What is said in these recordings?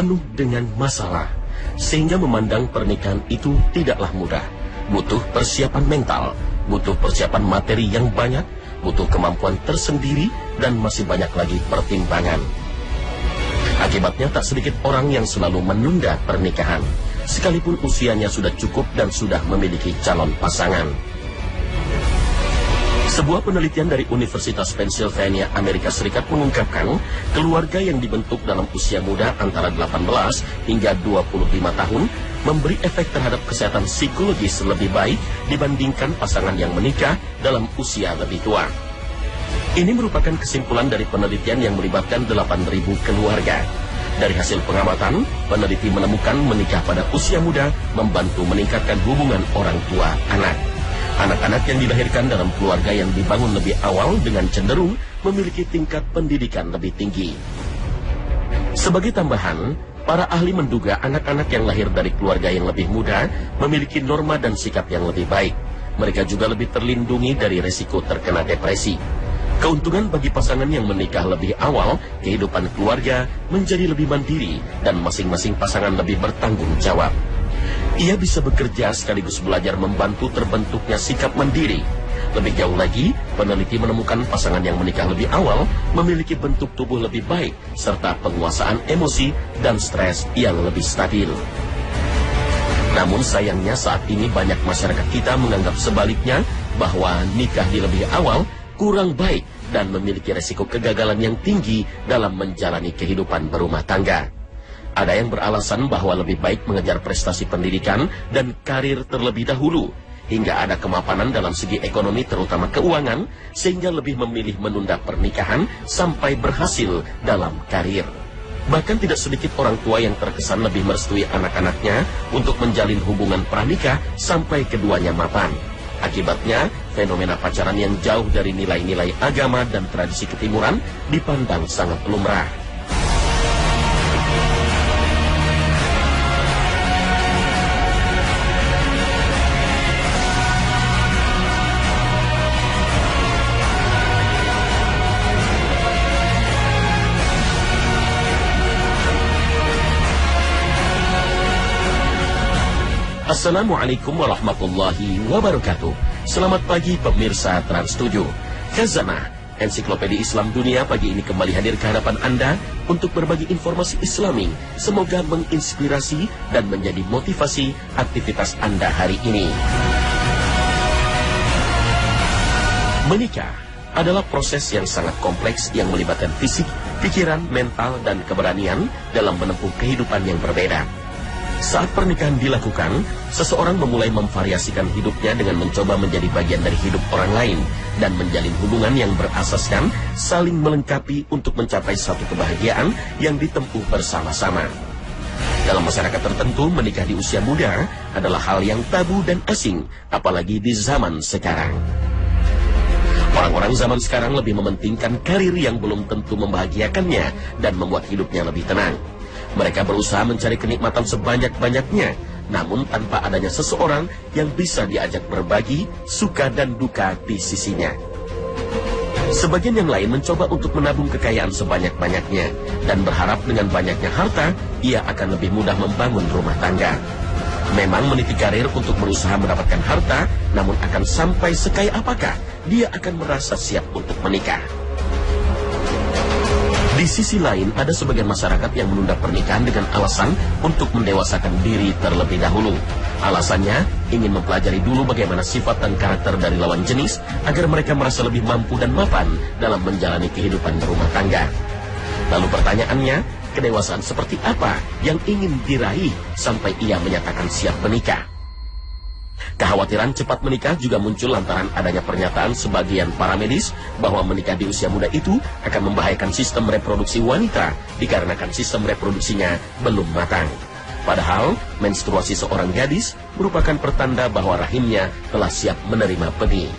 penuh dengan masalah, sehingga memandang pernikahan itu tidaklah mudah. Butuh persiapan mental, butuh persiapan materi yang banyak, butuh kemampuan tersendiri, dan masih banyak lagi pertimbangan. Akibatnya tak sedikit orang yang selalu menunda pernikahan, sekalipun usianya sudah cukup dan sudah memiliki calon pasangan. Sebuah penelitian dari Universitas Pennsylvania, Amerika Serikat mengungkapkan, keluarga yang dibentuk dalam usia muda antara 18 hingga 25 tahun memberi efek terhadap kesehatan psikologis lebih baik dibandingkan pasangan yang menikah dalam usia lebih tua. Ini merupakan kesimpulan dari penelitian yang melibatkan 8.000 keluarga. Dari hasil pengamatan, peneliti menemukan menikah pada usia muda membantu meningkatkan hubungan orang tua anak. Anak-anak yang dilahirkan dalam keluarga yang dibangun lebih awal dengan cenderung memiliki tingkat pendidikan lebih tinggi. Sebagai tambahan, para ahli menduga anak-anak yang lahir dari keluarga yang lebih muda memiliki norma dan sikap yang lebih baik. Mereka juga lebih terlindungi dari resiko terkena depresi. Keuntungan bagi pasangan yang menikah lebih awal, kehidupan keluarga menjadi lebih mandiri dan masing-masing pasangan lebih bertanggung jawab. Ia bisa bekerja sekaligus belajar membantu terbentuknya sikap mandiri. Lebih jauh lagi, peneliti menemukan pasangan yang menikah lebih awal memiliki bentuk tubuh lebih baik, serta penguasaan emosi dan stres yang lebih stabil. Namun sayangnya saat ini banyak masyarakat kita menganggap sebaliknya, bahwa nikah di lebih awal kurang baik dan memiliki resiko kegagalan yang tinggi dalam menjalani kehidupan berumah tangga. Ada yang beralasan bahwa lebih baik mengejar prestasi pendidikan dan karir terlebih dahulu, hingga ada kemapanan dalam segi ekonomi terutama keuangan, sehingga lebih memilih menunda pernikahan sampai berhasil dalam karir. Bahkan tidak sedikit orang tua yang terkesan lebih merestui anak-anaknya untuk menjalin hubungan pranikah sampai keduanya mapan. Akibatnya, fenomena pacaran yang jauh dari nilai-nilai agama dan tradisi ketimuran dipandang sangat lumrah. Assalamualaikum warahmatullahi wabarakatuh. Selamat pagi pemirsa Trans 7. Khazanah, Ensiklopedia Islam Dunia pagi ini kembali hadir ke hadapan Anda untuk berbagi informasi Islami. Semoga menginspirasi dan menjadi motivasi aktivitas Anda hari ini. Menikah adalah proses yang sangat kompleks yang melibatkan fisik, pikiran, mental, dan keberanian dalam menempuh kehidupan yang berbeda. Saat pernikahan dilakukan, seseorang memulai memvariasikan hidupnya dengan mencoba menjadi bagian dari hidup orang lain dan menjalin hubungan yang berasaskan saling melengkapi untuk mencapai satu kebahagiaan yang ditempuh bersama-sama. Dalam masyarakat tertentu, menikah di usia muda adalah hal yang tabu dan asing, apalagi di zaman sekarang. Orang-orang zaman sekarang lebih mementingkan karir yang belum tentu membahagiakannya dan membuat hidupnya lebih tenang. Mereka berusaha mencari kenikmatan sebanyak-banyaknya, namun tanpa adanya seseorang yang bisa diajak berbagi suka dan duka di sisinya. Sebagian yang lain mencoba untuk menabung kekayaan sebanyak-banyaknya, dan berharap dengan banyaknya harta, ia akan lebih mudah membangun rumah tangga. Memang meniti karir untuk berusaha mendapatkan harta, namun akan sampai sekaya apakah dia akan merasa siap untuk menikah? Di sisi lain, ada sebagian masyarakat yang menunda pernikahan dengan alasan untuk mendewasakan diri terlebih dahulu. Alasannya, ingin mempelajari dulu bagaimana sifat dan karakter dari lawan jenis, agar mereka merasa lebih mampu dan mapan dalam menjalani kehidupan berumah tangga. Lalu pertanyaannya, kedewasaan seperti apa yang ingin diraih sampai ia menyatakan siap menikah? Kekhawatiran cepat menikah juga muncul lantaran adanya pernyataan sebagian para medis bahwa menikah di usia muda itu akan membahayakan sistem reproduksi wanita dikarenakan sistem reproduksinya belum matang. Padahal, menstruasi seorang gadis merupakan pertanda bahwa rahimnya telah siap menerima benih.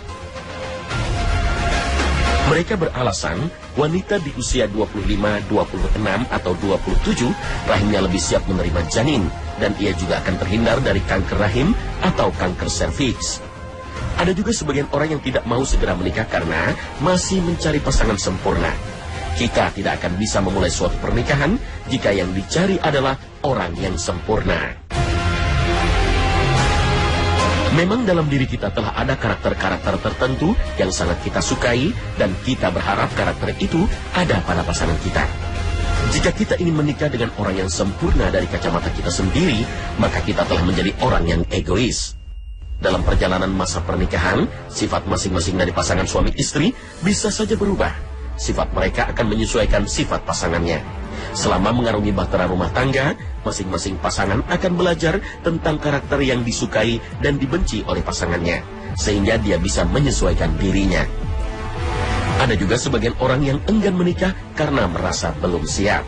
Mereka beralasan, wanita di usia 25, 26, atau 27, rahimnya lebih siap menerima janin, dan ia juga akan terhindar dari kanker rahim atau kanker serviks. Ada juga sebagian orang yang tidak mau segera menikah karena masih mencari pasangan sempurna. Kita tidak akan bisa memulai suatu pernikahan jika yang dicari adalah orang yang sempurna. Memang dalam diri kita telah ada karakter-karakter tertentu yang sangat kita sukai dan kita berharap karakter itu ada pada pasangan kita. Jika kita ingin menikah dengan orang yang sempurna dari kacamata kita sendiri, maka kita telah menjadi orang yang egois. Dalam perjalanan masa pernikahan, sifat masing-masing dari pasangan suami istri bisa saja berubah. Sifat mereka akan menyesuaikan sifat pasangannya. Selama mengarungi bahtera rumah tangga, masing-masing pasangan akan belajar tentang karakter yang disukai dan dibenci oleh pasangannya, sehingga dia bisa menyesuaikan dirinya. Ada juga sebagian orang yang enggan menikah karena merasa belum siap.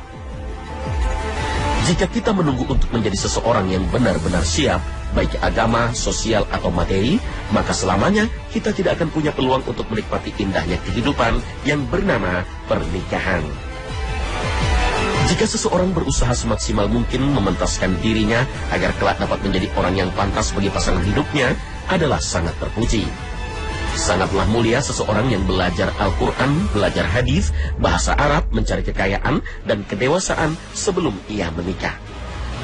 Jika kita menunggu untuk menjadi seseorang yang benar-benar siap, baik agama, sosial, atau materi, maka selamanya kita tidak akan punya peluang untuk menikmati indahnya kehidupan yang bernama pernikahan. Jika seseorang berusaha semaksimal mungkin mementaskan dirinya agar kelak dapat menjadi orang yang pantas bagi pasangan hidupnya, adalah sangat terpuji. Sangatlah mulia seseorang yang belajar Al-Quran, belajar hadis, bahasa Arab, mencari kekayaan, dan kedewasaan sebelum ia menikah.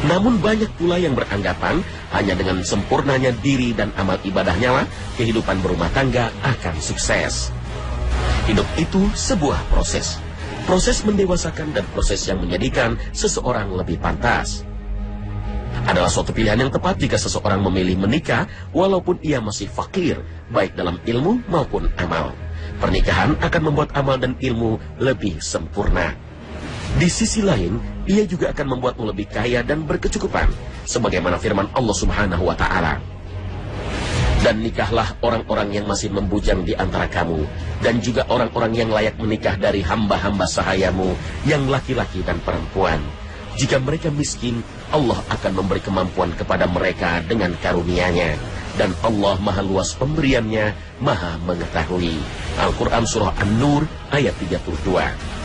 Namun banyak pula yang beranggapan hanya dengan sempurnanya diri dan amal ibadahnya lah kehidupan berumah tangga akan sukses. Hidup itu sebuah proses. Proses mendewasakan dan proses yang menjadikan seseorang lebih pantas. Adalah suatu pilihan yang tepat jika seseorang memilih menikah walaupun ia masih fakir, baik dalam ilmu maupun amal. Pernikahan akan membuat amal dan ilmu lebih sempurna. Di sisi lain, ia juga akan membuatmu lebih kaya dan berkecukupan, sebagaimana firman Allah Subhanahu wa Ta'ala. Dan nikahlah orang-orang yang masih membujang di antara kamu, dan juga orang-orang yang layak menikah dari hamba-hamba sahayamu, yang laki-laki dan perempuan. Jika mereka miskin, Allah akan memberi kemampuan kepada mereka dengan karunia-Nya. Dan Allah maha luas pemberiannya, maha mengetahui. Al-Quran Surah An-Nur ayat 32.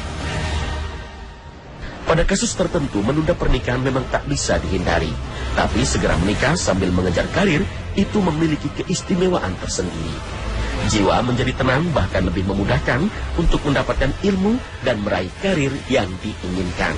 Pada kasus tertentu, menunda pernikahan memang tak bisa dihindari. Tapi segera menikah sambil mengejar karir, itu memiliki keistimewaan tersendiri. Jiwa menjadi tenang, bahkan lebih memudahkan untuk mendapatkan ilmu dan meraih karir yang diinginkan.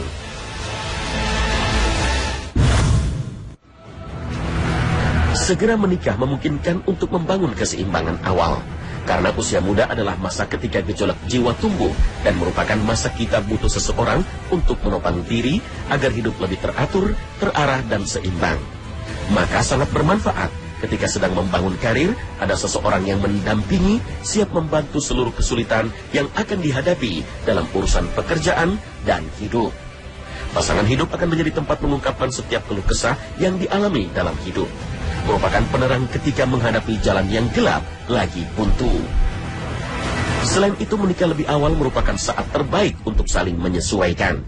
Segera menikah memungkinkan untuk membangun keseimbangan awal. Karena usia muda adalah masa ketika gejolak jiwa tumbuh dan merupakan masa kita butuh seseorang untuk menopang diri agar hidup lebih teratur, terarah, dan seimbang. Maka sangat bermanfaat ketika sedang membangun karir, ada seseorang yang mendampingi, siap membantu seluruh kesulitan yang akan dihadapi dalam urusan pekerjaan dan hidup. Pasangan hidup akan menjadi tempat mengungkapkan setiap keluh kesah yang dialami dalam hidup. Merupakan penerang ketika menghadapi jalan yang gelap lagi buntu. Selain itu, menikah lebih awal merupakan saat terbaik untuk saling menyesuaikan.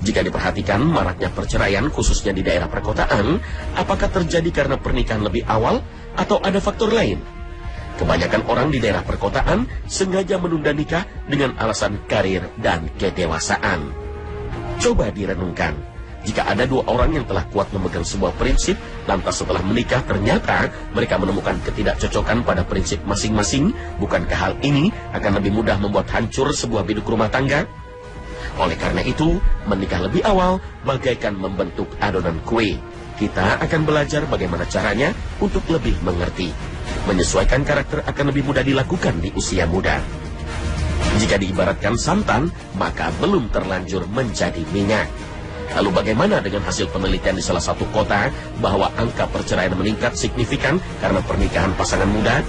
Jika diperhatikan maraknya perceraian khususnya di daerah perkotaan, apakah terjadi karena pernikahan lebih awal atau ada faktor lain? Kebanyakan orang di daerah perkotaan sengaja menunda nikah dengan alasan karir dan kedewasaan. Coba direnungkan. Jika ada dua orang yang telah kuat memegang sebuah prinsip, lantas setelah menikah ternyata mereka menemukan ketidakcocokan pada prinsip masing-masing, bukankah hal ini akan lebih mudah membuat hancur sebuah biduk rumah tangga? Oleh karena itu, menikah lebih awal bagaikan membentuk adonan kue. Kita akan belajar bagaimana caranya untuk lebih mengerti. Menyesuaikan karakter akan lebih mudah dilakukan di usia muda. Jika diibaratkan santan, maka belum terlanjur menjadi minyak. Lalu bagaimana dengan hasil penelitian di salah satu kota bahwa angka perceraian meningkat signifikan karena pernikahan pasangan muda?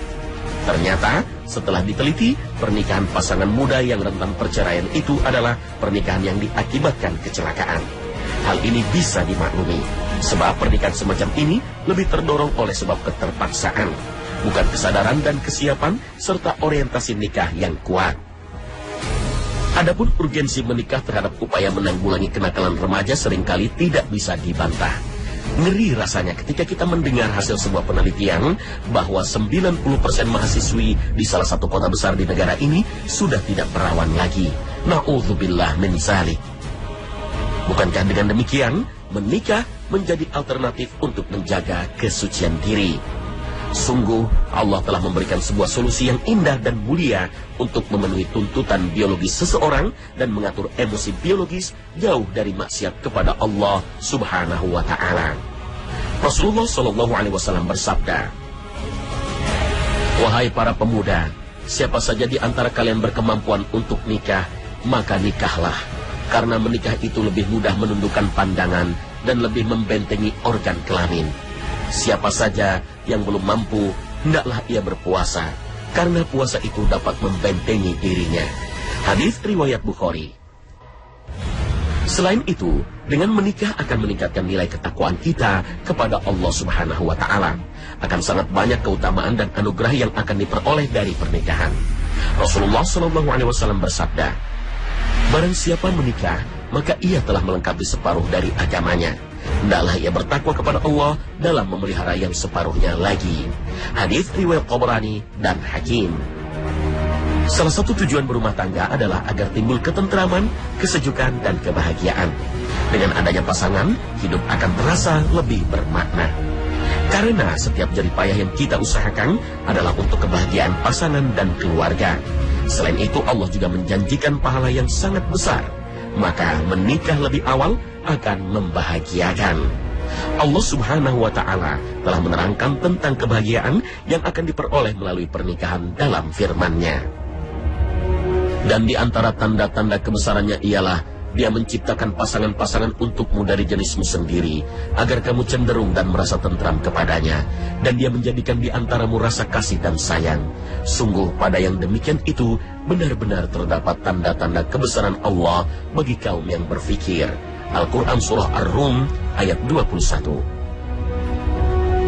Ternyata setelah diteliti, pernikahan pasangan muda yang rentan perceraian itu adalah pernikahan yang diakibatkan kecelakaan. Hal ini bisa dimaklumi, sebab pernikahan semacam ini lebih terdorong oleh sebab keterpaksaan, bukan kesadaran dan kesiapan serta orientasi nikah yang kuat. Adapun urgensi menikah terhadap upaya menanggulangi kenakalan remaja seringkali tidak bisa dibantah. Ngeri rasanya ketika kita mendengar hasil sebuah penelitian bahwa 90% mahasiswi di salah satu kota besar di negara ini sudah tidak perawan lagi. Na'udzubillah min zalik. Bukankah dengan demikian, menikah menjadi alternatif untuk menjaga kesucian diri? Sungguh, Allah telah memberikan sebuah solusi yang indah dan mulia untuk memenuhi tuntutan biologis seseorang dan mengatur emosi biologis jauh dari maksiat kepada Allah Subhanahu wa Ta'ala. Rasulullah SAW bersabda, "Wahai para pemuda, siapa saja di antara kalian berkemampuan untuk nikah, maka nikahlah, karena menikah itu lebih mudah menundukkan pandangan dan lebih membentengi organ kelamin. Siapa saja yang belum mampu, hendaklah ia berpuasa, karena puasa itu dapat membentengi dirinya." Hadis riwayat Bukhari. Selain itu, dengan menikah akan meningkatkan nilai ketakwaan kita kepada Allah Subhanahu wa Ta'ala. Akan sangat banyak keutamaan dan anugerah yang akan diperoleh dari pernikahan. Rasulullah SAW bersabda, "Barang siapa menikah, maka ia telah melengkapi separuh dari agamanya. Hendaklah ia bertakwa kepada Allah dalam memelihara yang separuhnya lagi." Hadis riwayat Tabrani dan Hakim. Salah satu tujuan berumah tangga adalah agar timbul ketentraman, kesejukan, dan kebahagiaan. Dengan adanya pasangan, hidup akan terasa lebih bermakna. Karena setiap jerih payah yang kita usahakan adalah untuk kebahagiaan pasangan dan keluarga. Selain itu, Allah juga menjanjikan pahala yang sangat besar. Maka menikah lebih awal akan membahagiakan. Allah Subhanahu wa Ta'ala telah menerangkan tentang kebahagiaan yang akan diperoleh melalui pernikahan dalam firman-Nya. Dan di antara tanda-tanda kebesarannya ialah Dia menciptakan pasangan-pasangan untukmu dari jenismu sendiri, agar kamu cenderung dan merasa tentram kepadanya. Dan Dia menjadikan di antaramu rasa kasih dan sayang. Sungguh pada yang demikian itu benar-benar terdapat tanda-tanda kebesaran Allah bagi kaum yang berfikir. Al-Quran Surah Ar-Rum ayat 21.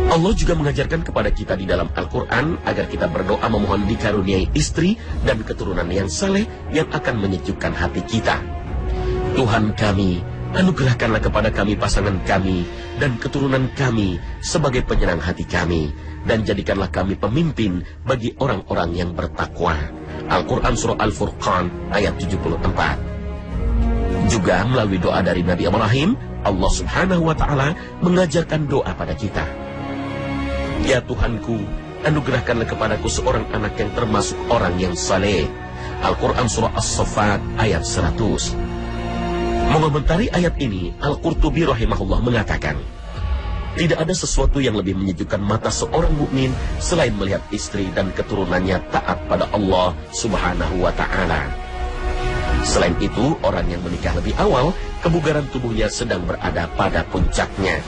Allah juga mengajarkan kepada kita di dalam Al-Quran agar kita berdoa memohon dikaruniai istri dan keturunan yang saleh yang akan menyejukkan hati kita. Tuhan kami, anugerahkanlah kepada kami pasangan kami dan keturunan kami sebagai penyerang hati kami, dan jadikanlah kami pemimpin bagi orang-orang yang bertakwa. Al-Quran Surah Al-Furqan ayat 74. Juga melalui doa dari Nabi Ibrahim, Allah Subhanahu wa Ta'ala mengajarkan doa pada kita. Ya Tuhanku, anugerahkanlah kepadaku seorang anak yang termasuk orang yang saleh. Al-Quran Surah As-Saffat ayat 100. Mengomentari ayat ini, Al-Qurtubi rahimahullah mengatakan, tidak ada sesuatu yang lebih menyejukkan mata seorang mukmin selain melihat istri dan keturunannya taat pada Allah Subhanahu wa Ta'ala. Selain itu, orang yang menikah lebih awal, kebugaran tubuhnya sedang berada pada puncaknya.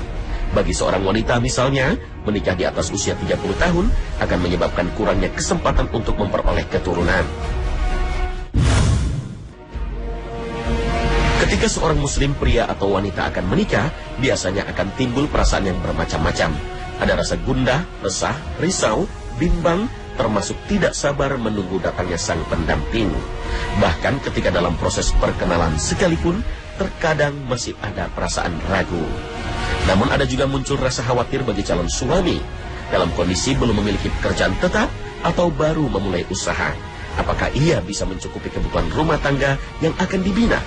Bagi seorang wanita misalnya, menikah di atas usia 30 tahun akan menyebabkan kurangnya kesempatan untuk memperoleh keturunan. Ketika seorang muslim pria atau wanita akan menikah, biasanya akan timbul perasaan yang bermacam-macam. Ada rasa gundah, resah, risau, bimbang, termasuk tidak sabar menunggu datangnya sang pendamping. Bahkan ketika dalam proses perkenalan sekalipun, terkadang masih ada perasaan ragu. Namun ada juga muncul rasa khawatir bagi calon suami dalam kondisi belum memiliki pekerjaan tetap atau baru memulai usaha. Apakah ia bisa mencukupi kebutuhan rumah tangga yang akan dibina?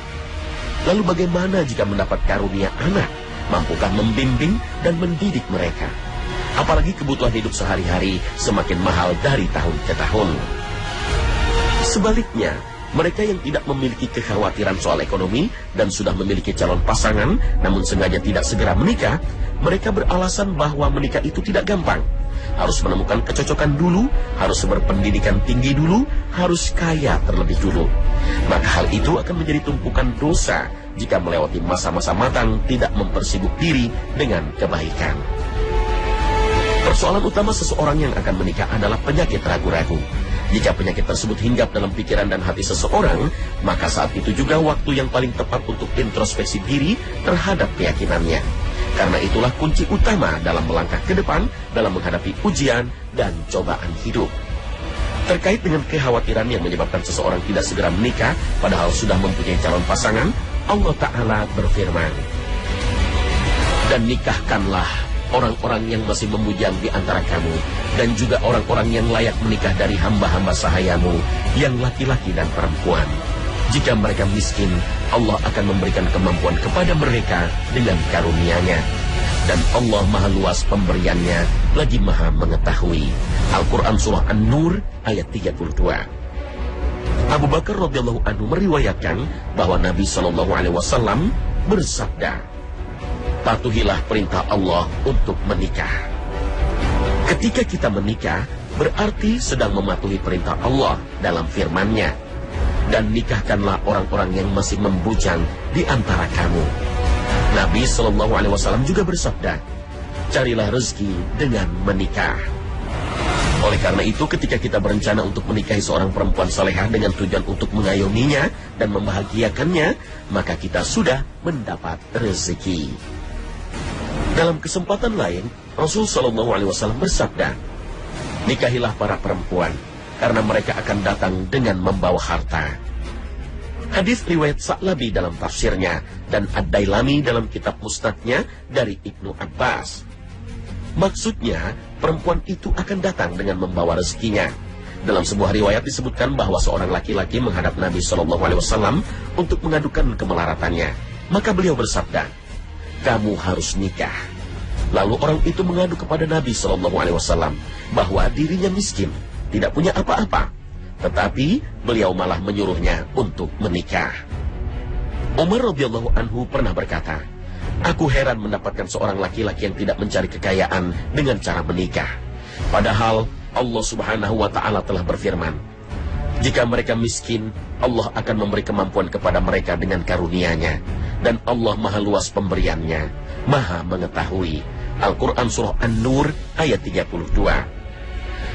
Lalu bagaimana jika mendapat karunia anak? Mampukah membimbing dan mendidik mereka? Apalagi kebutuhan hidup sehari-hari semakin mahal dari tahun ke tahun. Sebaliknya, mereka yang tidak memiliki kekhawatiran soal ekonomi dan sudah memiliki calon pasangan namun sengaja tidak segera menikah, mereka beralasan bahwa menikah itu tidak gampang. Harus menemukan kecocokan dulu, harus berpendidikan tinggi dulu, harus kaya terlebih dulu. Maka hal itu akan menjadi tumpukan dosa jika melewati masa-masa matang tidak mempersibuk diri dengan kebaikan. Persoalan utama seseorang yang akan menikah adalah penyakit ragu-ragu. Jika penyakit tersebut hinggap dalam pikiran dan hati seseorang, maka saat itu juga waktu yang paling tepat untuk introspeksi diri terhadap keyakinannya. Karena itulah kunci utama dalam melangkah ke depan dalam menghadapi ujian dan cobaan hidup. Terkait dengan kekhawatiran yang menyebabkan seseorang tidak segera menikah padahal sudah mempunyai calon pasangan, Allah Ta'ala berfirman, dan nikahkanlah orang-orang yang masih memujang di antara kamu, dan juga orang-orang yang layak menikah dari hamba-hamba sahayamu, yang laki-laki dan perempuan. Jika mereka miskin, Allah akan memberikan kemampuan kepada mereka dengan karunia-Nya. Dan Allah maha luas pemberiannya, lagi maha mengetahui. Al-Quran Surah An-Nur ayat 32. Abu Bakar radhiyallahu anhu meriwayatkan bahwa Nabi SAW bersabda, patuhilah perintah Allah untuk menikah. Ketika kita menikah, berarti sedang mematuhi perintah Allah dalam firman-Nya. Dan nikahkanlah orang-orang yang masih membujang di antara kamu. Nabi SAW juga bersabda, carilah rezeki dengan menikah. Oleh karena itu, ketika kita berencana untuk menikahi seorang perempuan salehah dengan tujuan untuk mengayominya dan membahagiakannya, maka kita sudah mendapat rezeki. Dalam kesempatan lain, Rasul SAW bersabda, nikahilah para perempuan, karena mereka akan datang dengan membawa harta. Hadis riwayat Sa'labi dalam tafsirnya dan Ad-Dailami dalam kitab Musnadnya dari Ibnu Abbas. Maksudnya, perempuan itu akan datang dengan membawa rezekinya. Dalam sebuah riwayat disebutkan bahwa seorang laki-laki menghadap Nabi SAW untuk mengadukan kemelaratannya. Maka beliau bersabda, kamu harus nikah. Lalu orang itu mengadu kepada Nabi SAW bahwa dirinya miskin, tidak punya apa-apa. Tetapi beliau malah menyuruhnya untuk menikah. Umar radhiyallahu anhu pernah berkata, aku heran mendapatkan seorang laki-laki yang tidak mencari kekayaan dengan cara menikah. Padahal Allah Subhanahu wa Ta'ala telah berfirman, jika mereka miskin, Allah akan memberi kemampuan kepada mereka dengan karunia-Nya. Dan Allah maha luas pemberiannya, maha mengetahui. Al-Quran Surah An-Nur ayat 32.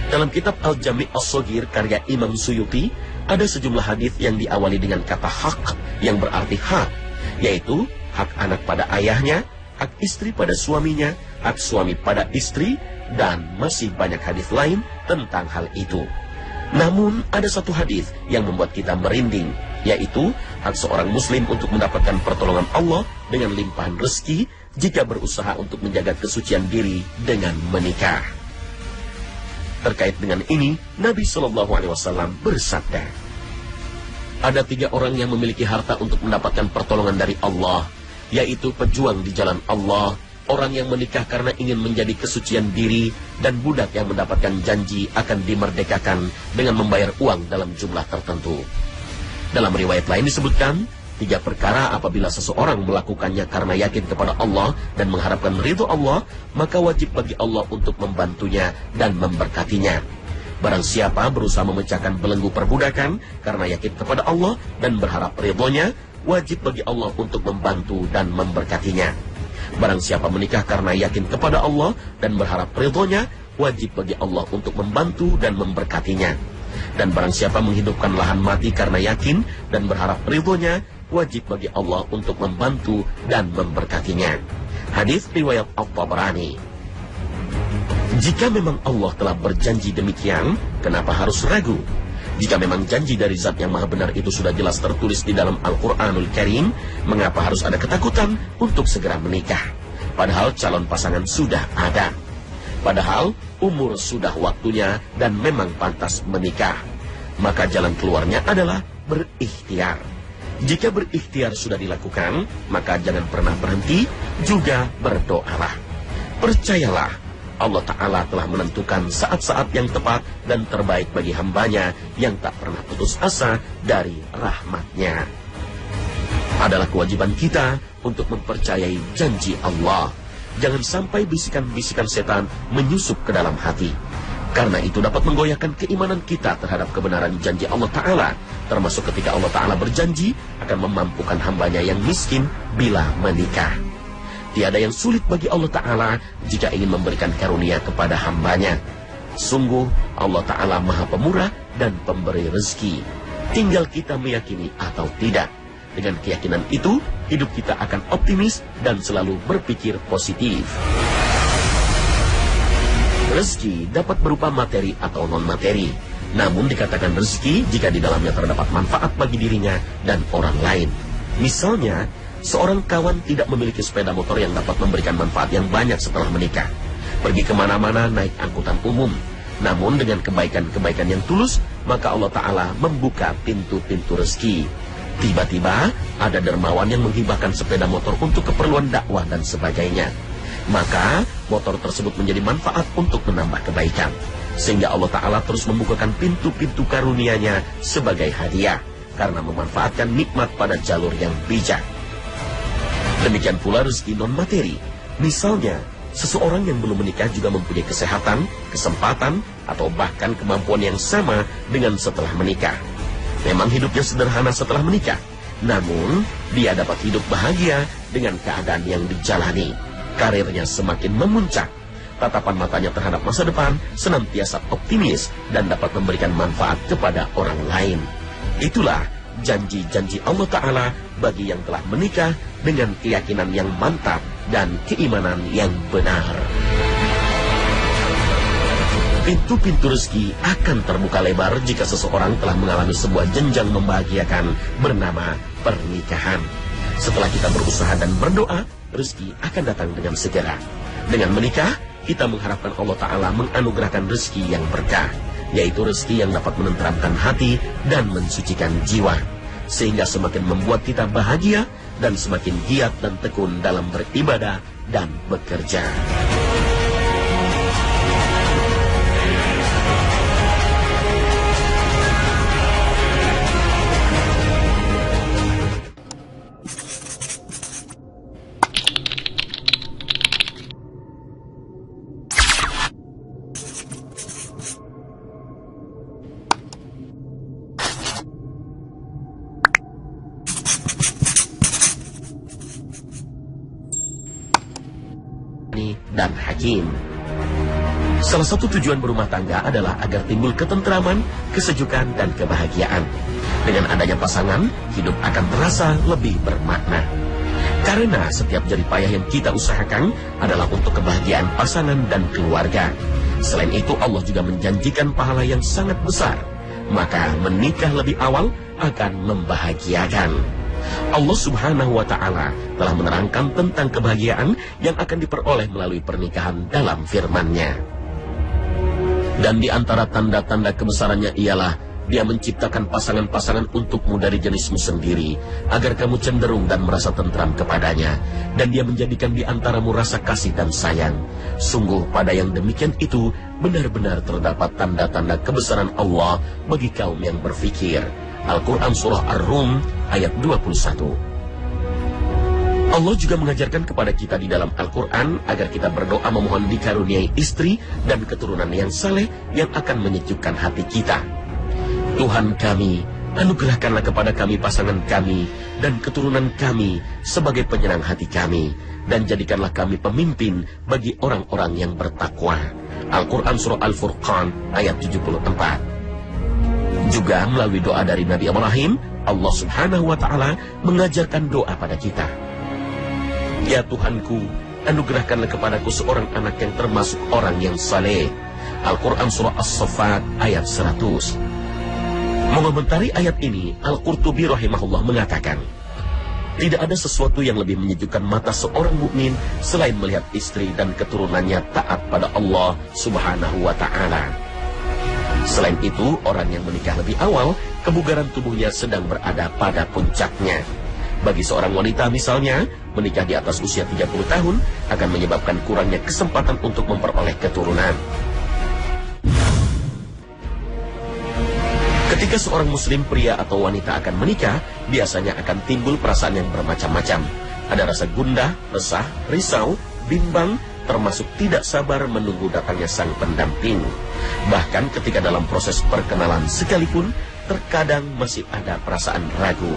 Dalam kitab Al-Jami' As-Shaghir karya Imam Suyuti, ada sejumlah hadis yang diawali dengan kata hak yang berarti hak, yaitu hak anak pada ayahnya, hak istri pada suaminya, hak suami pada istri, dan masih banyak hadis lain tentang hal itu. Namun ada satu hadis yang membuat kita merinding, yaitu hak seorang muslim untuk mendapatkan pertolongan Allah dengan limpahan rezeki jika berusaha untuk menjaga kesucian diri dengan menikah. Terkait dengan ini, Nabi SAW bersabda, ada 3 orang yang memiliki harta untuk mendapatkan pertolongan dari Allah, yaitu pejuang di jalan Allah, orang yang menikah karena ingin menjadi kesucian diri, dan budak yang mendapatkan janji akan dimerdekakan dengan membayar uang dalam jumlah tertentu. Dalam riwayat lain disebutkan, 3 perkara apabila seseorang melakukannya karena yakin kepada Allah dan mengharapkan ridho Allah, maka wajib bagi Allah untuk membantunya dan memberkatinya. Barang siapa berusaha memecahkan belenggu perbudakan karena yakin kepada Allah dan berharap ridhonya, wajib bagi Allah untuk membantu dan memberkatinya. Barang siapa menikah karena yakin kepada Allah dan berharap ridhonya, wajib bagi Allah untuk membantu dan memberkatinya. Dan barang siapa menghidupkan lahan mati karena yakin dan berharap ridhonya, wajib bagi Allah untuk membantu dan memberkatinya. Hadis riwayat At-Tabarani. Jika memang Allah telah berjanji demikian, kenapa harus ragu? Jika memang janji dari Zat yang Maha Benar itu sudah jelas tertulis di dalam Al-Quranul Karim, mengapa harus ada ketakutan untuk segera menikah? Padahal calon pasangan sudah ada. Padahal umur sudah waktunya dan memang pantas menikah. Maka jalan keluarnya adalah berikhtiar. Jika berikhtiar sudah dilakukan, maka jangan pernah berhenti, juga berdoalah. Percayalah, Allah Ta'ala telah menentukan saat-saat yang tepat dan terbaik bagi hambanya yang tak pernah putus asa dari rahmat-Nya. Adalah kewajiban kita untuk mempercayai janji Allah. Jangan sampai bisikan-bisikan setan menyusup ke dalam hati. Karena itu dapat menggoyahkan keimanan kita terhadap kebenaran janji Allah Ta'ala, termasuk ketika Allah Ta'ala berjanji akan memampukan hambanya yang miskin bila menikah. Tiada yang sulit bagi Allah Ta'ala jika ingin memberikan karunia kepada hambanya. Sungguh Allah Ta'ala Maha Pemurah dan Pemberi rezeki. Tinggal kita meyakini atau tidak. Dengan keyakinan itu, hidup kita akan optimis dan selalu berpikir positif. Rezeki dapat berupa materi atau non-materi. Namun dikatakan rezeki jika di dalamnya terdapat manfaat bagi dirinya dan orang lain. Misalnya, seorang kawan tidak memiliki sepeda motor yang dapat memberikan manfaat yang banyak setelah menikah. Pergi kemana-mana naik angkutan umum. Namun dengan kebaikan-kebaikan yang tulus, maka Allah Ta'ala membuka pintu-pintu rezeki. Tiba-tiba ada dermawan yang menghibahkan sepeda motor untuk keperluan dakwah dan sebagainya. Maka motor tersebut menjadi manfaat untuk menambah kebaikan. Sehingga Allah Ta'ala terus membukakan pintu-pintu karunia-Nya sebagai hadiah karena memanfaatkan nikmat pada jalur yang bijak. Demikian pula rezeki non-materi. Misalnya, seseorang yang belum menikah juga mempunyai kesehatan, kesempatan, atau bahkan kemampuan yang sama dengan setelah menikah. Memang hidupnya sederhana setelah menikah, namun dia dapat hidup bahagia dengan keadaan yang dijalani. Karirnya semakin memuncak. Tatapan matanya terhadap masa depan senantiasa optimis dan dapat memberikan manfaat kepada orang lain. Itulah janji-janji Allah Ta'ala bagi yang telah menikah dengan keyakinan yang mantap dan keimanan yang benar. Pintu-pintu rezeki akan terbuka lebar jika seseorang telah mengalami sebuah jenjang membahagiakan bernama pernikahan. Setelah kita berusaha dan berdoa, rezeki akan datang dengan segera. Dengan menikah, kita mengharapkan Allah Ta'ala menganugerahkan rezeki yang berkah, yaitu rezeki yang dapat menenteramkan hati dan mensucikan jiwa, sehingga semakin membuat kita bahagia dan semakin giat dan tekun dalam beribadah dan bekerja. Dan hakim. Salah satu tujuan berumah tangga adalah agar timbul ketentraman, kesejukan, dan kebahagiaan. Dengan adanya pasangan, hidup akan terasa lebih bermakna. Karena setiap jerih payah yang kita usahakan adalah untuk kebahagiaan pasangan dan keluarga. Selain itu, Allah juga menjanjikan pahala yang sangat besar. Maka menikah lebih awal akan membahagiakan. Allah Subhanahu wa Ta'ala telah menerangkan tentang kebahagiaan yang akan diperoleh melalui pernikahan dalam firman-Nya. Dan di antara tanda-tanda kebesarannya ialah Dia menciptakan pasangan-pasangan untukmu dari jenismu sendiri, agar kamu cenderung dan merasa tentram kepadanya, dan Dia menjadikan di antaramu rasa kasih dan sayang. Sungguh pada yang demikian itu benar-benar terdapat tanda-tanda kebesaran Allah bagi kaum yang berfikir. Al-Quran Surah Ar-Rum ayat 21. Allah juga mengajarkan kepada kita di dalam Al-Quran agar kita berdoa memohon dikaruniai istri dan keturunan yang saleh yang akan menyejukkan hati kita. Tuhan kami, anugerahkanlah kepada kami pasangan kami dan keturunan kami sebagai penyenang hati kami, dan jadikanlah kami pemimpin bagi orang-orang yang bertakwa. Al-Quran Surah Al-Furqan ayat 74. Juga melalui doa dari Nabi Ibrahim, Allah Subhanahu wa Ta'ala mengajarkan doa pada kita. Ya Tuhanku, anugerahkanlah kepadaku seorang anak yang termasuk orang yang saleh. Al-Quran Surah As-Saffat ayat 100. Mengomentari ayat ini, Al-Qurtubi rahimahullah mengatakan, tidak ada sesuatu yang lebih menyejukkan mata seorang mukmin selain melihat istri dan keturunannya taat pada Allah Subhanahu wa Ta'ala. Selain itu, orang yang menikah lebih awal, kebugaran tubuhnya sedang berada pada puncaknya. Bagi seorang wanita misalnya, menikah di atas usia 30 tahun akan menyebabkan kurangnya kesempatan untuk memperoleh keturunan. Ketika seorang muslim pria atau wanita akan menikah, biasanya akan timbul perasaan yang bermacam-macam. Ada rasa gundah, resah, risau, bimbang, termasuk tidak sabar menunggu datangnya sang pendamping. Bahkan ketika dalam proses perkenalan sekalipun, terkadang masih ada perasaan ragu.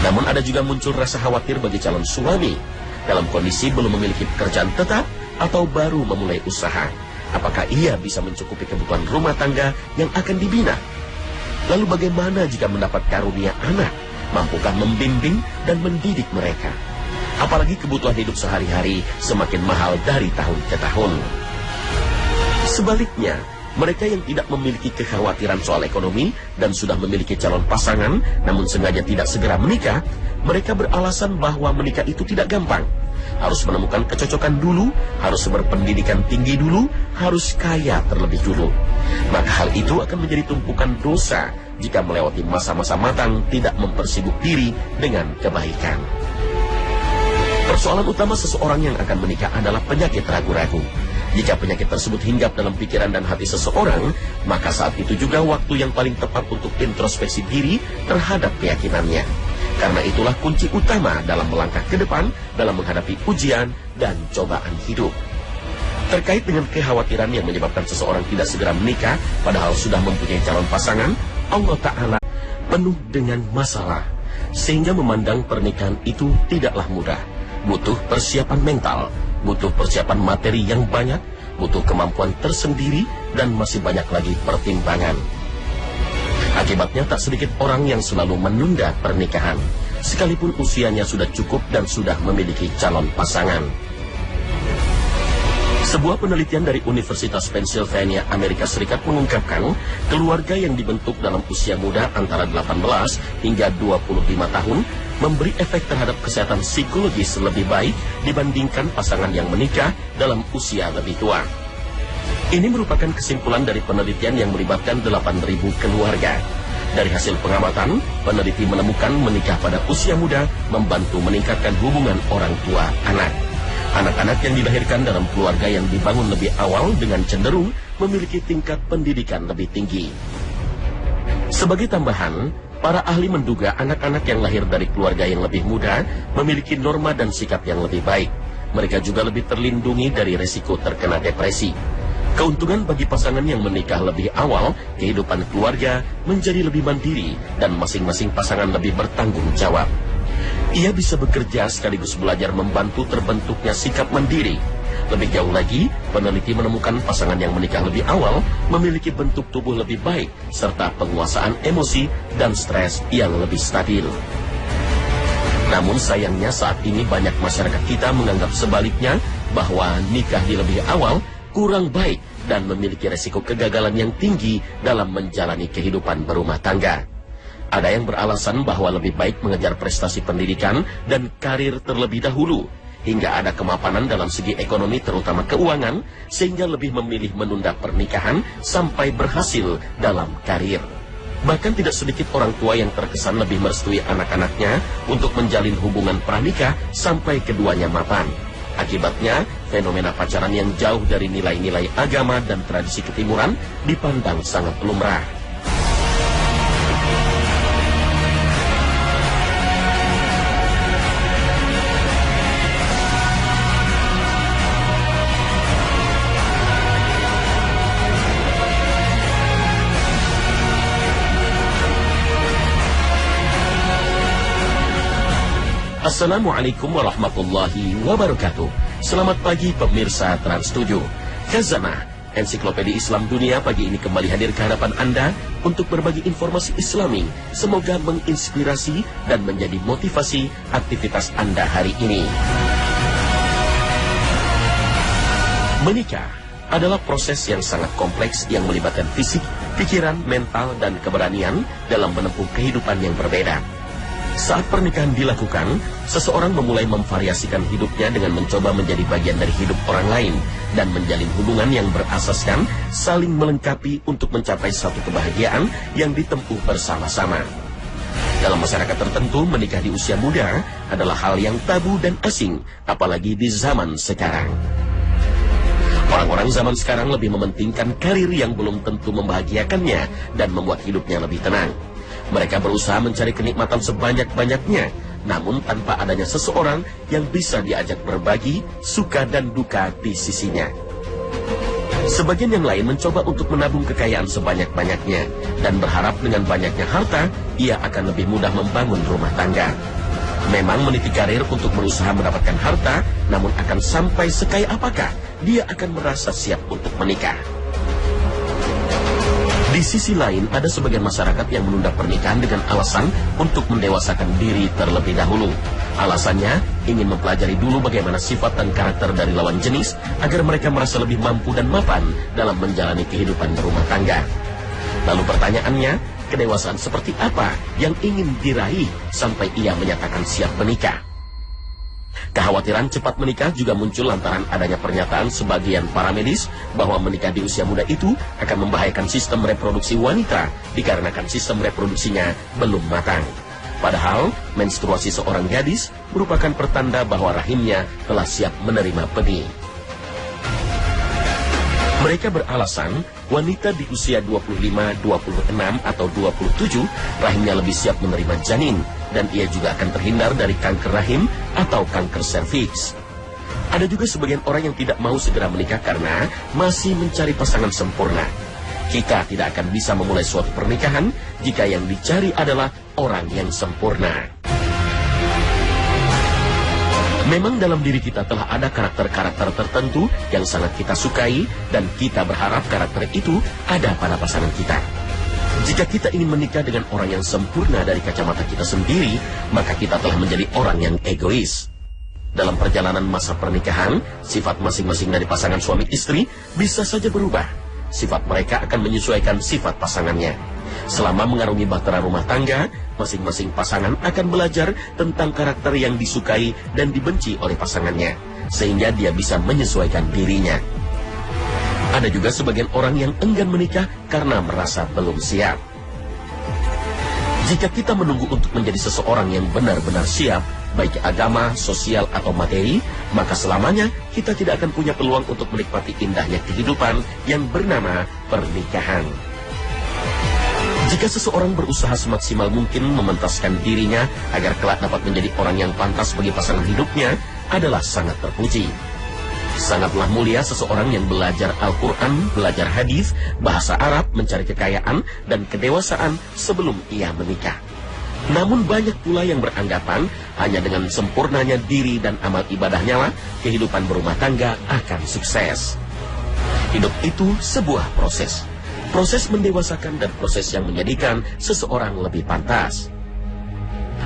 Namun ada juga muncul rasa khawatir bagi calon suami dalam kondisi belum memiliki pekerjaan tetap atau baru memulai usaha. Apakah ia bisa mencukupi kebutuhan rumah tangga yang akan dibina? Lalu bagaimana jika mendapat karunia anak? Mampukah membimbing dan mendidik mereka? Apalagi kebutuhan hidup sehari-hari semakin mahal dari tahun ke tahun. Sebaliknya, mereka yang tidak memiliki kekhawatiran soal ekonomi dan sudah memiliki calon pasangan namun sengaja tidak segera menikah, mereka beralasan bahwa menikah itu tidak gampang. Harus menemukan kecocokan dulu, harus berpendidikan tinggi dulu, harus kaya terlebih dulu. Maka hal itu akan menjadi tumpukan dosa jika melewati masa-masa matang tidak mempersibuk diri dengan kebaikan. Persoalan utama seseorang yang akan menikah adalah penyakit ragu-ragu. Jika penyakit tersebut hinggap dalam pikiran dan hati seseorang, maka saat itu juga waktu yang paling tepat untuk introspeksi diri terhadap keyakinannya. Karena itulah kunci utama dalam melangkah ke depan dalam menghadapi ujian dan cobaan hidup. Terkait dengan kekhawatiran yang menyebabkan seseorang tidak segera menikah padahal sudah mempunyai calon pasangan, Allah Ta'ala penuh dengan masalah, sehingga memandang pernikahan itu tidaklah mudah. Butuh persiapan mental, butuh persiapan materi yang banyak, butuh kemampuan tersendiri, dan masih banyak lagi pertimbangan. Akibatnya tak sedikit orang yang selalu menunda pernikahan, sekalipun usianya sudah cukup dan sudah memiliki calon pasangan. Sebuah penelitian dari Universitas Pennsylvania, Amerika Serikat mengungkapkan, keluarga yang dibentuk dalam usia muda antara 18 hingga 25 tahun memberi efek terhadap kesehatan psikologis lebih baik dibandingkan pasangan yang menikah dalam usia lebih tua. Ini merupakan kesimpulan dari penelitian yang melibatkan 8.000 keluarga. Dari hasil pengamatan, peneliti menemukan menikah pada usia muda membantu meningkatkan hubungan orang tua anak. Anak-anak yang dilahirkan dalam keluarga yang dibangun lebih awal dengan cenderung memiliki tingkat pendidikan lebih tinggi. Sebagai tambahan, para ahli menduga anak-anak yang lahir dari keluarga yang lebih muda memiliki norma dan sikap yang lebih baik. Mereka juga lebih terlindungi dari resiko terkena depresi. Keuntungan bagi pasangan yang menikah lebih awal, kehidupan keluarga menjadi lebih mandiri dan masing-masing pasangan lebih bertanggung jawab. Ia bisa bekerja sekaligus belajar membantu terbentuknya sikap mandiri. Lebih jauh lagi, peneliti menemukan pasangan yang menikah lebih awal memiliki bentuk tubuh lebih baik serta penguasaan emosi dan stres yang lebih stabil. Namun sayangnya saat ini banyak masyarakat kita menganggap sebaliknya, bahwa nikah di lebih awal kurang baik dan memiliki resiko kegagalan yang tinggi dalam menjalani kehidupan berumah tangga. Ada yang beralasan bahwa lebih baik mengejar prestasi pendidikan dan karir terlebih dahulu, hingga ada kemapanan dalam segi ekonomi terutama keuangan, sehingga lebih memilih menunda pernikahan sampai berhasil dalam karir. Bahkan tidak sedikit orang tua yang terkesan lebih merestui anak-anaknya untuk menjalin hubungan pranikah sampai keduanya mapan. Akibatnya, fenomena pacaran yang jauh dari nilai-nilai agama dan tradisi ketimuran dipandang sangat lumrah. Assalamualaikum warahmatullahi wabarakatuh. Selamat pagi pemirsa Trans 7. Khazanah, Ensiklopedia Islam Dunia pagi ini kembali hadir ke hadapan Anda untuk berbagi informasi Islami. Semoga menginspirasi dan menjadi motivasi aktivitas Anda hari ini. Menikah adalah proses yang sangat kompleks yang melibatkan fisik, pikiran, mental, dan keberanian dalam menempuh kehidupan yang berbeda. Saat pernikahan dilakukan, seseorang memulai memvariasikan hidupnya dengan mencoba menjadi bagian dari hidup orang lain dan menjalin hubungan yang berasaskan saling melengkapi untuk mencapai satu kebahagiaan yang ditempuh bersama-sama. Dalam masyarakat tertentu, menikah di usia muda adalah hal yang tabu dan asing, apalagi di zaman sekarang. Orang-orang zaman sekarang lebih mementingkan karir yang belum tentu membahagiakannya dan membuat hidupnya lebih tenang. Mereka berusaha mencari kenikmatan sebanyak-banyaknya, namun tanpa adanya seseorang yang bisa diajak berbagi suka dan duka di sisinya. Sebagian yang lain mencoba untuk menabung kekayaan sebanyak-banyaknya dan berharap dengan banyaknya harta, ia akan lebih mudah membangun rumah tangga. Memang meniti karir untuk berusaha mendapatkan harta, namun akan sampai sekaya apakah dia akan merasa siap untuk menikah? Di sisi lain, ada sebagian masyarakat yang menunda pernikahan dengan alasan untuk mendewasakan diri terlebih dahulu. Alasannya, ingin mempelajari dulu bagaimana sifat dan karakter dari lawan jenis agar mereka merasa lebih mampu dan mapan dalam menjalani kehidupan berumah tangga. Lalu pertanyaannya, kedewasaan seperti apa yang ingin diraih sampai ia menyatakan siap menikah? Kekhawatiran cepat menikah juga muncul lantaran adanya pernyataan sebagian para medis bahwa menikah di usia muda itu akan membahayakan sistem reproduksi wanita dikarenakan sistem reproduksinya belum matang. Padahal, menstruasi seorang gadis merupakan pertanda bahwa rahimnya telah siap menerima benih. Mereka beralasan, wanita di usia 25, 26, atau 27, rahimnya lebih siap menerima janin, dan ia juga akan terhindar dari kanker rahim atau kanker serviks. Ada juga sebagian orang yang tidak mau segera menikah karena masih mencari pasangan sempurna. Kita tidak akan bisa memulai suatu pernikahan jika yang dicari adalah orang yang sempurna. Memang dalam diri kita telah ada karakter-karakter tertentu yang sangat kita sukai dan kita berharap karakter itu ada pada pasangan kita. Jika kita ingin menikah dengan orang yang sempurna dari kacamata kita sendiri, maka kita telah menjadi orang yang egois. Dalam perjalanan masa pernikahan, sifat masing-masing dari pasangan suami istri bisa saja berubah. Sifat mereka akan menyesuaikan sifat pasangannya. Selama mengarungi bahtera rumah tangga, masing-masing pasangan akan belajar tentang karakter yang disukai dan dibenci oleh pasangannya, sehingga dia bisa menyesuaikan dirinya. Ada juga sebagian orang yang enggan menikah karena merasa belum siap. Jika kita menunggu untuk menjadi seseorang yang benar-benar siap, baik agama, sosial, atau materi, maka selamanya kita tidak akan punya peluang untuk menikmati indahnya kehidupan yang bernama pernikahan. Jika seseorang berusaha semaksimal mungkin mementaskan dirinya agar kelak dapat menjadi orang yang pantas bagi pasangan hidupnya, adalah sangat terpuji. Sangatlah mulia seseorang yang belajar Al-Quran, belajar hadis, bahasa Arab, mencari kekayaan, dan kedewasaan sebelum ia menikah. Namun banyak pula yang beranggapan hanya dengan sempurnanya diri dan amal ibadahnya lah kehidupan berumah tangga akan sukses. Hidup itu sebuah proses. Proses mendewasakan dan proses yang menjadikan seseorang lebih pantas.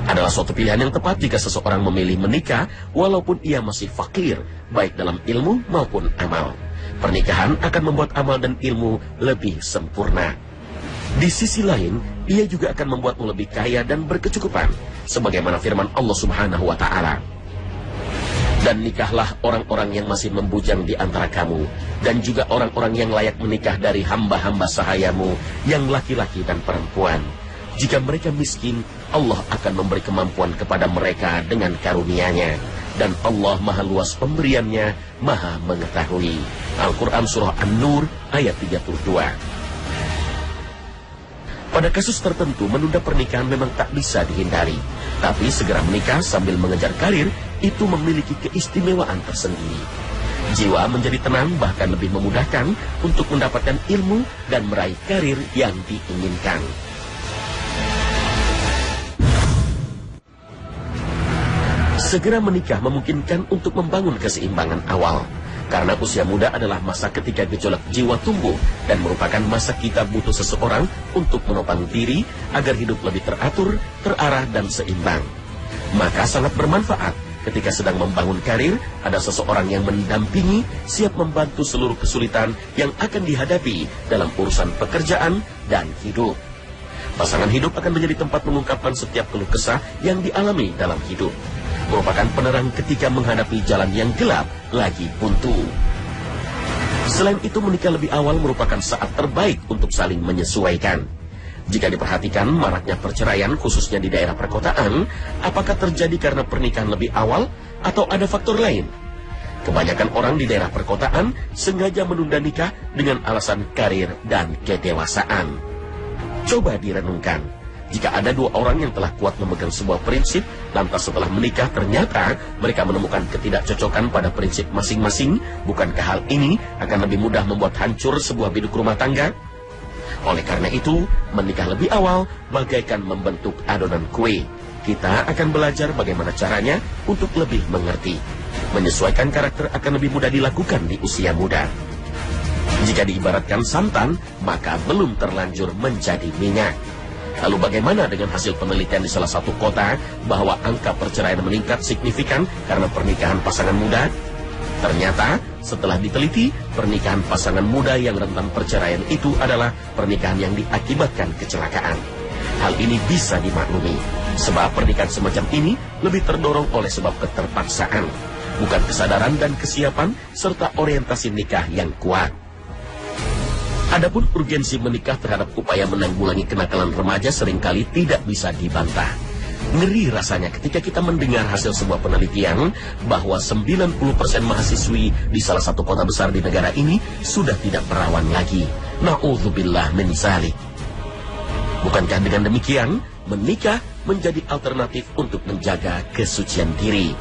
Adalah suatu pilihan yang tepat jika seseorang memilih menikah walaupun ia masih fakir, baik dalam ilmu maupun amal. Pernikahan akan membuat amal dan ilmu lebih sempurna. Di sisi lain, ia juga akan membuatmu lebih kaya dan berkecukupan, sebagaimana firman Allah Subhanahu wa Ta'ala. Dan nikahlah orang-orang yang masih membujang di antara kamu, dan juga orang-orang yang layak menikah dari hamba-hamba sahayamu, yang laki-laki dan perempuan. Jika mereka miskin, Allah akan memberi kemampuan kepada mereka dengan karunia-Nya. Dan Allah maha luas pemberiannya, maha mengetahui. Al-Quran Surah An-Nur ayat 32. Pada kasus tertentu, menunda pernikahan memang tak bisa dihindari. Tapi segera menikah sambil mengejar karir, itu memiliki keistimewaan tersendiri. Jiwa menjadi tenang, bahkan lebih memudahkan untuk mendapatkan ilmu dan meraih karir yang diinginkan. Segera menikah memungkinkan untuk membangun keseimbangan awal. Karena usia muda adalah masa ketika gejolak jiwa tumbuh dan merupakan masa kita butuh seseorang untuk menopang diri agar hidup lebih teratur, terarah, dan seimbang. Maka sangat bermanfaat ketika sedang membangun karir, ada seseorang yang mendampingi, siap membantu seluruh kesulitan yang akan dihadapi dalam urusan pekerjaan dan hidup. Pasangan hidup akan menjadi tempat mengungkapkan setiap keluh kesah yang dialami dalam hidup. Merupakan penerang ketika menghadapi jalan yang gelap lagi buntu. Selain itu, menikah lebih awal merupakan saat terbaik untuk saling menyesuaikan. Jika diperhatikan, maraknya perceraian khususnya di daerah perkotaan, apakah terjadi karena pernikahan lebih awal atau ada faktor lain? Kebanyakan orang di daerah perkotaan sengaja menunda nikah dengan alasan karir dan kedewasaan. Coba direnungkan. Jika ada dua orang yang telah kuat memegang sebuah prinsip, lantas setelah menikah ternyata mereka menemukan ketidakcocokan pada prinsip masing-masing, bukankah hal ini akan lebih mudah membuat hancur sebuah biduk rumah tangga? Oleh karena itu, menikah lebih awal bagaikan membentuk adonan kue. Kita akan belajar bagaimana caranya untuk lebih mengerti. Menyesuaikan karakter akan lebih mudah dilakukan di usia muda. Jika diibaratkan santan, maka belum terlanjur menjadi minyak. Lalu bagaimana dengan hasil penelitian di salah satu kota bahwa angka perceraian meningkat signifikan karena pernikahan pasangan muda? Ternyata setelah diteliti, pernikahan pasangan muda yang rentan perceraian itu adalah pernikahan yang diakibatkan kecelakaan. Hal ini bisa dimaklumi, sebab pernikahan semacam ini lebih terdorong oleh sebab keterpaksaan, bukan kesadaran dan kesiapan serta orientasi nikah yang kuat. Adapun urgensi menikah terhadap upaya menanggulangi kenakalan remaja seringkali tidak bisa dibantah. Ngeri rasanya ketika kita mendengar hasil sebuah penelitian bahwa 90% mahasiswi di salah satu kota besar di negara ini sudah tidak perawan lagi. Na'udzubillah min zalik. Bukankah dengan demikian menikah menjadi alternatif untuk menjaga kesucian diri?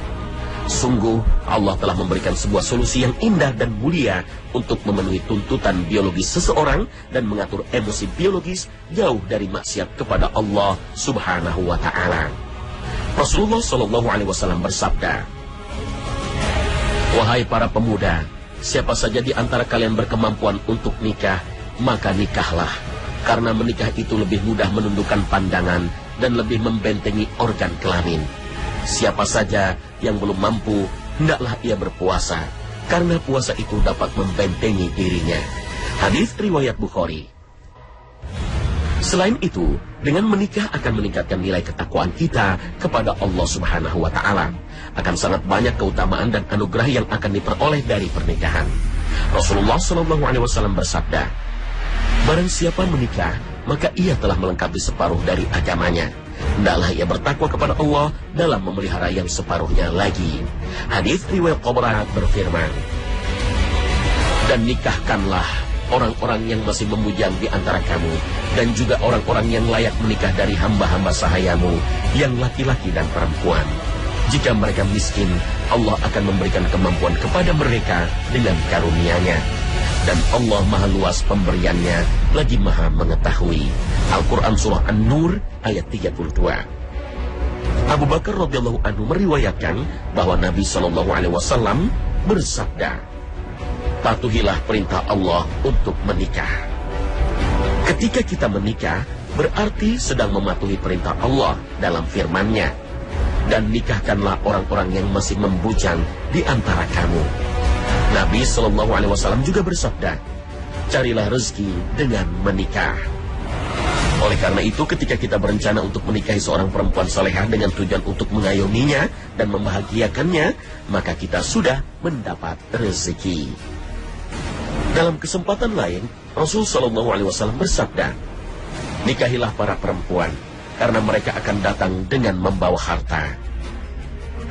Sungguh Allah telah memberikan sebuah solusi yang indah dan mulia untuk memenuhi tuntutan biologis seseorang dan mengatur emosi biologis jauh dari maksiat kepada Allah Subhanahu wa ta'ala. Rasulullah SAW bersabda, "Wahai para pemuda, siapa saja di antara kalian berkemampuan untuk nikah, maka nikahlah. Karena menikah itu lebih mudah menundukkan pandangan dan lebih membentengi organ kelamin. Siapa saja yang belum mampu, hendaklah ia berpuasa, karena puasa itu dapat membentengi dirinya." Hadis riwayat Bukhari. Selain itu, dengan menikah akan meningkatkan nilai ketakwaan kita kepada Allah Subhanahu wa ta'ala. Akan sangat banyak keutamaan dan anugerah yang akan diperoleh dari pernikahan. Rasulullah SAW bersabda, "Barang siapa menikah, maka ia telah melengkapi separuh dari agamanya. Hendaklah ia bertakwa kepada Allah dalam memelihara yang separuhnya lagi." Hadis riwayat Tabrani berfirman, "Dan nikahkanlah orang-orang yang masih membujang di antara kamu, dan juga orang-orang yang layak menikah dari hamba-hamba sahayamu, yang laki-laki dan perempuan. Jika mereka miskin, Allah akan memberikan kemampuan kepada mereka dengan karunia-Nya. Dan Allah maha luas pemberiannya, lagi maha mengetahui." Al-Quran Surah An-Nur ayat 32. Abu Bakar radhiyallahu anhu meriwayatkan bahwa Nabi SAW bersabda, "Patuhilah perintah Allah untuk menikah." Ketika kita menikah, berarti sedang mematuhi perintah Allah dalam firman-Nya. "Dan nikahkanlah orang-orang yang masih membujang di antara kamu." Nabi SAW juga bersabda, "Carilah rezeki dengan menikah." Oleh karena itu, ketika kita berencana untuk menikahi seorang perempuan salehah dengan tujuan untuk mengayominya dan membahagiakannya, maka kita sudah mendapat rezeki. Dalam kesempatan lain, Rasul SAW bersabda, "Nikahilah para perempuan, karena mereka akan datang dengan membawa harta."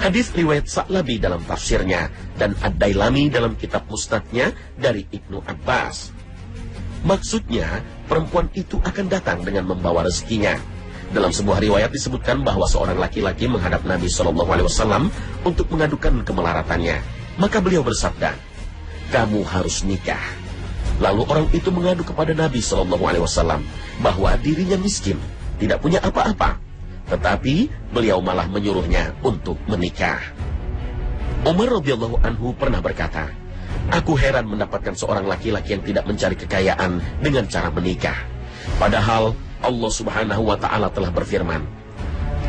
Hadis riwayat Sa'labi dalam tafsirnya dan Ad-Dailami dalam kitab Musnadnya dari Ibnu Abbas. Maksudnya, perempuan itu akan datang dengan membawa rezekinya. Dalam sebuah riwayat disebutkan bahwa seorang laki-laki menghadap Nabi SAW untuk mengadukan kemelaratannya. Maka beliau bersabda, "Kamu harus nikah." Lalu orang itu mengadu kepada Nabi SAW bahwa dirinya miskin, tidak punya apa-apa. Tetapi beliau malah menyuruhnya untuk menikah. Umar radhiyallahu anhu pernah berkata, "Aku heran mendapatkan seorang laki-laki yang tidak mencari kekayaan dengan cara menikah. Padahal Allah Subhanahu wa ta'ala telah berfirman,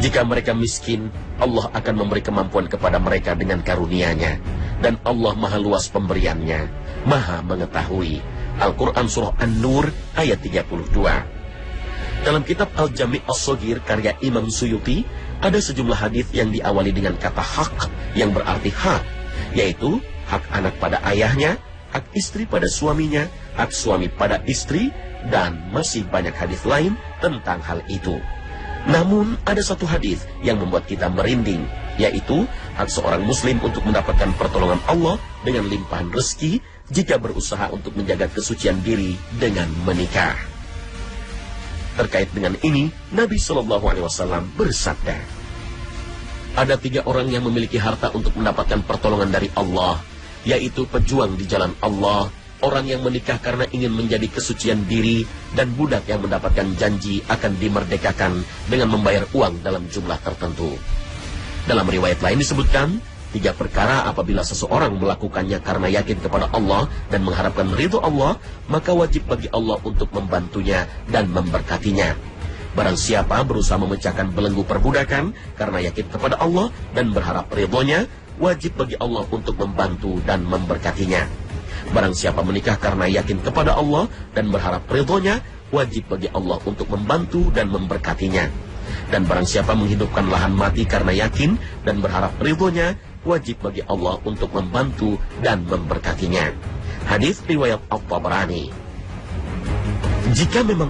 jika mereka miskin, Allah akan memberi kemampuan kepada mereka dengan karunia-Nya. Dan Allah maha luas pemberiannya, maha mengetahui." Al-Quran Surah An-Nur ayat 32. Dalam kitab Al-Jami' As-Shaghir karya Imam Suyuti, ada sejumlah hadis yang diawali dengan kata hak yang berarti hak, yaitu hak anak pada ayahnya, hak istri pada suaminya, hak suami pada istri, dan masih banyak hadis lain tentang hal itu. Namun ada satu hadis yang membuat kita merinding, yaitu hak seorang muslim untuk mendapatkan pertolongan Allah dengan limpahan rezeki jika berusaha untuk menjaga kesucian diri dengan menikah. Terkait dengan ini, Nabi SAW bersabda, "Ada 3 orang yang memiliki harta untuk mendapatkan pertolongan dari Allah, yaitu pejuang di jalan Allah, orang yang menikah karena ingin menjadi kesucian diri, dan budak yang mendapatkan janji akan dimerdekakan dengan membayar uang dalam jumlah tertentu." Dalam riwayat lain disebutkan, 3 perkara apabila seseorang melakukannya karena yakin kepada Allah dan mengharapkan ridho Allah, maka wajib bagi Allah untuk membantunya dan memberkatinya. Barang siapa berusaha memecahkan belenggu perbudakan karena yakin kepada Allah dan berharap ridhonya, wajib bagi Allah untuk membantu dan memberkatinya. Barang siapa menikah karena yakin kepada Allah dan berharap ridhonya, wajib bagi Allah untuk membantu dan memberkatinya. Dan barang siapa menghidupkan lahan mati karena yakin dan berharap ridhonya, wajib bagi Allah untuk membantu dan memberkatinya. Hadis riwayat At-Tabrani. Jika memang